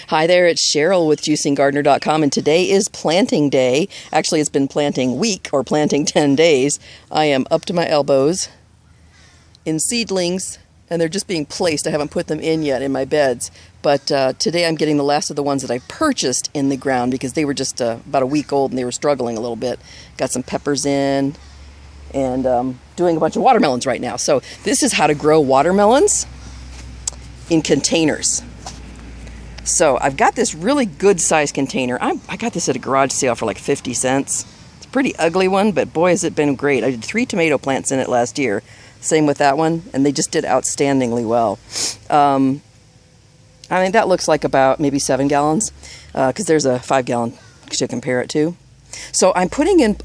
Hi there, it's Cheryl with juicinggardener.com, and today is planting day. Actually, it's been planting week, or planting 10 days. I am up to my elbows in seedlings, and they're just being placed. I haven't put them in yet in my beds, but today I'm getting the last of the ones that I purchased in the ground because they were just about a week old and they were struggling a little bit. Got some peppers in, and doing a bunch of watermelons right now. So this is how to grow watermelons in containers. So I've got this really good size container. I got this at a garage sale for like 50 cents. It's a pretty ugly one, but boy has it been great. I did 3 tomato plants in it last year. Same with that one, and they just did outstandingly well. I mean, that looks like about maybe 7 gallons, because there's a 5-gallon to compare it to. So I'm putting in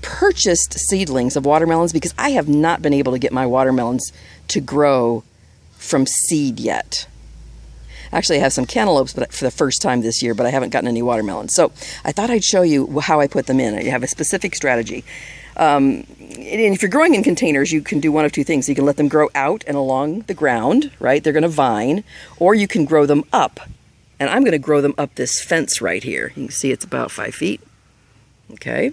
purchased seedlings of watermelons because I have not been able to get my watermelons to grow from seed yet. Actually, I have some cantaloupes for the first time this year, but I haven't gotten any watermelons. So I thought I'd show you how I put them in. I have a specific strategy. And if you're growing in containers, you can do one of two things. You can let them grow out and along the ground, right? They're going to vine. Or you can grow them up. And I'm going to grow them up this fence right here. You can see it's about 5 feet. Okay.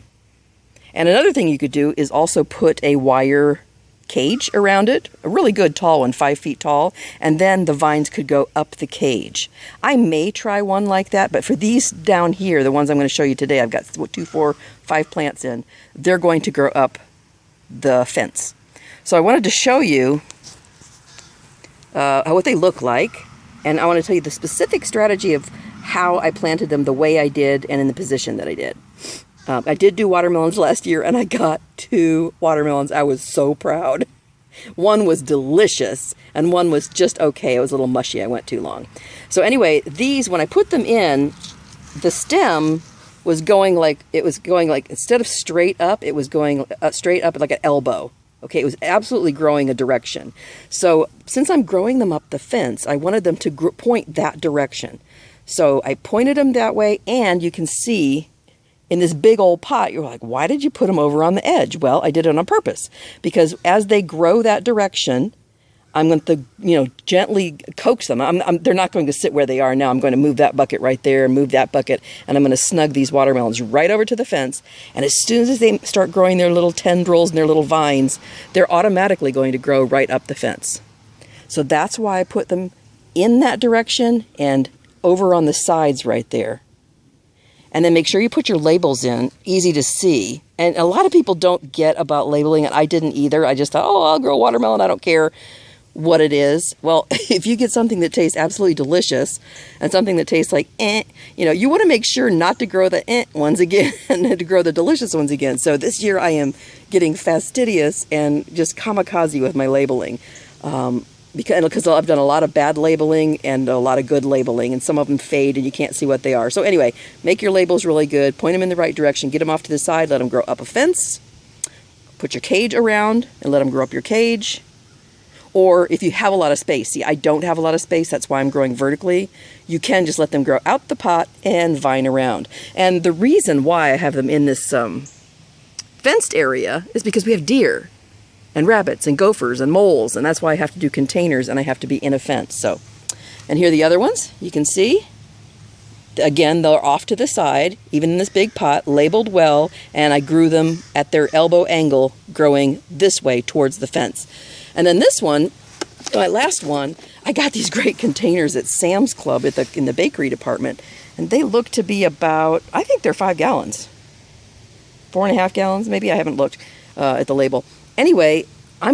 And another thing you could do is also put a wire cage around it, a really good tall one, 5 feet tall, and then the vines could go up the cage. I may try one like that, but for these down here, the ones I'm going to show you today, I've got 2, 4, 5 plants in, they're going to grow up the fence. So I wanted to show you what they look like, and I want to tell you the specific strategy of how I planted them the way I did and in the position that I did. I did do watermelons last year, and I got 2 watermelons. I was so proud. One was delicious, and one was just okay. It was a little mushy. I went too long. So anyway, these, when I put them in, the stem was going like, instead of straight up, it was going straight up like an elbow. Okay, it was absolutely growing a direction. So since I'm growing them up the fence, I wanted them to point that direction. So I pointed them that way, and you can see in this big old pot, you're like, why did you put them over on the edge? Well, I did it on purpose because as they grow that direction, I'm going to, gently coax them. They're not going to sit where they are now. I'm going to move that bucket right there, move that bucket, and I'm going to snug these watermelons right over to the fence. And as soon as they start growing their little tendrils and their little vines, they're automatically going to grow right up the fence. So that's why I put them in that direction and over on the sides right there. And then make sure you put your labels in, easy to see. And a lot of people don't get about labeling it. I didn't either. I just thought, oh, I'll grow watermelon. I don't care what it is. Well, if you get something that tastes absolutely delicious and something that tastes like you want to make sure not to grow the ones again and to grow the delicious ones again. So this year I am getting fastidious and just kamikaze with my labeling. Because I've done a lot of bad labeling and a lot of good labeling, and some of them fade and you can't see what they are. So anyway, make your labels really good, point them in the right direction, get them off to the side, let them grow up a fence, put your cage around and let them grow up your cage. Or if you have a lot of space, see, I don't have a lot of space, that's why I'm growing vertically, you can just let them grow out the pot and vine around. And the reason why I have them in this fenced area is because we have deer and rabbits and gophers and moles, and that's why I have to do containers and I have to be in a fence. So, and here are the other ones. You can see, again, they're off to the side, even in this big pot, labeled well, and I grew them at their elbow angle, growing this way towards the fence. And then this one, my last one, I got these great containers at Sam's Club in the bakery department, and they look to be about, I think they're 5 gallons. 4.5 gallons, maybe. I haven't looked at the label. Anyway,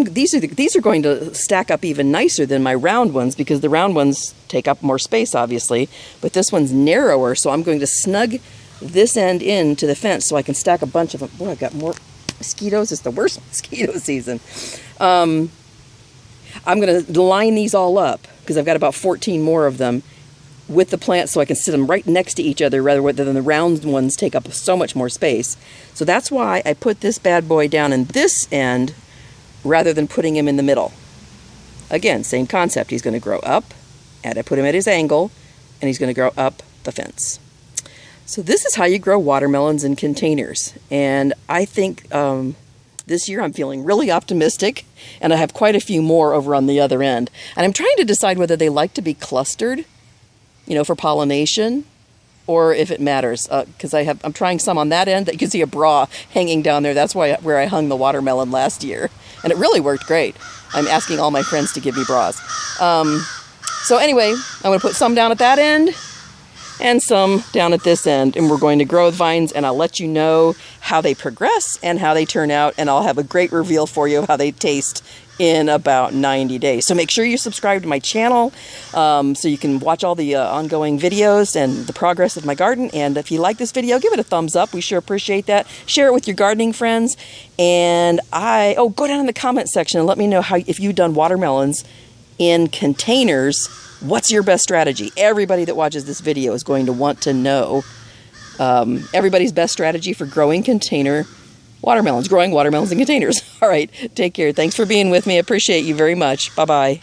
these are going to stack up even nicer than my round ones because the round ones take up more space, obviously, but this one's narrower, so I'm going to snug this end into the fence so I can stack a bunch of them. Boy, I've got more mosquitoes. It's the worst mosquito season. I'm going to line these all up because I've got about 14 more of them with the plants so I can sit them right next to each other rather than the round ones take up so much more space. So that's why I put this bad boy down in this end rather than putting him in the middle. Again, same concept. He's going to grow up, and I put him at his angle, and he's going to grow up the fence. So this is how you grow watermelons in containers. And I think this year I'm feeling really optimistic, and I have quite a few more over on the other end. And I'm trying to decide whether they like to be clustered. for pollination, or if it matters, because I'm trying some on that end. That you can see a bra hanging down there. That's where I hung the watermelon last year, and it really worked great. I'm asking all my friends to give me bras. So anyway, I'm going to put some down at that end and some down at this end, and we're going to grow vines, and I'll let you know how they progress and how they turn out, and I'll have a great reveal for you of how they taste in about 90 days. So make sure you subscribe to my channel so you can watch all the ongoing videos and the progress of my garden. And if you like this video, give it a thumbs up. We sure appreciate that. Share it with your gardening friends. And go down in the comment section and let me know if you've done watermelons in containers. What's your best strategy? Everybody that watches this video is going to want to know everybody's best strategy for growing watermelons in containers. All right, take care. Thanks for being with me. I appreciate you very much. Bye-bye.